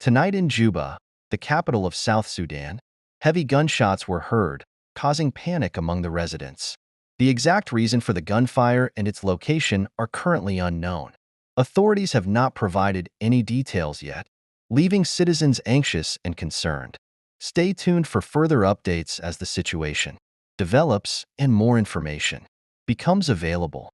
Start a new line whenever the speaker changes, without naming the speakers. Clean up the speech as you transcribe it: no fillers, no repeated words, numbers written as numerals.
Tonight in Juba, the capital of South Sudan, heavy gunshots were heard, causing panic among the residents. The exact reason for the gunfire and its location are currently unknown. Authorities have not provided any details yet, leaving citizens anxious and concerned. Stay tuned for further updates as the situation develops and more information becomes available.